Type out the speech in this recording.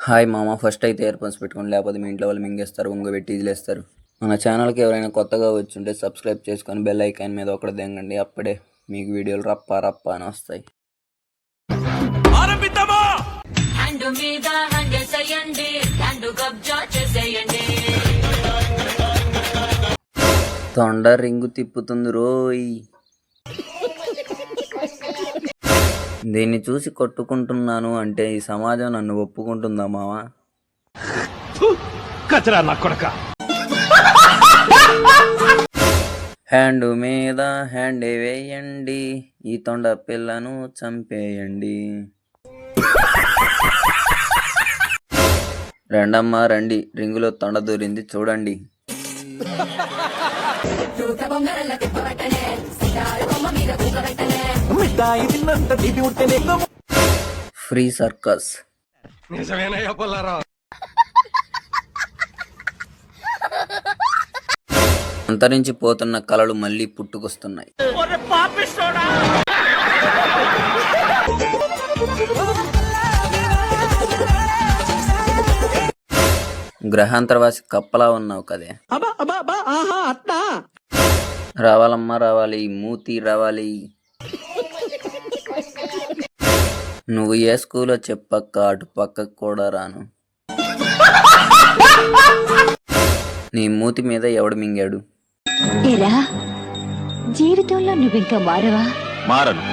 Hi మామ, first అయితే ear phones పెట్టుకోండి, లేకపోతే మీ ఇంట్లో వాళ్ళు మింగేస్తారు, ఉంగబెట్టి ఇదిలేస్తారు. మన ఛానల్కి ఎవరైనా కొత్తగా వచ్చుంటే సబ్స్క్రైబ్ చేసుకొని బెల్ ఐకాన్ మీద ఒకటి దెంగండి. అప్పుడే మీకు వీడియోలు రప్ప రప్ప అని వస్తాయి. తొండ రింగు తిప్పుతుంది రోయ్. దీన్ని చూసి కొట్టుకుంటున్నాను అంటే ఈ సమాజం నన్ను ఒప్పుకుంటుందా మావా? హ్యాండ్ మీద హ్యాండ్ వేయండి, ఈ తొండ పిల్లను చంపేయండి. రెండమ్మా రండి, రింగులో తొండ దూరింది చూడండి. Free circus. అంతరించిపోతున్న కళలు మళ్ళీ పుట్టుకొస్తున్నాయి. గ్రహాంతరవాసి కప్పలా ఉన్నావు కదే. రావాలమ్మా రావాలి, మూతి రావాలి. నువ్వు ఏ స్కూల్లో చెప్పక్క, అటు పక్కకు కూడా రాను. నీ మూతి మీద ఎవడు మింగాడు? జీవితంలో నువ్వింకా మారవా? మారను.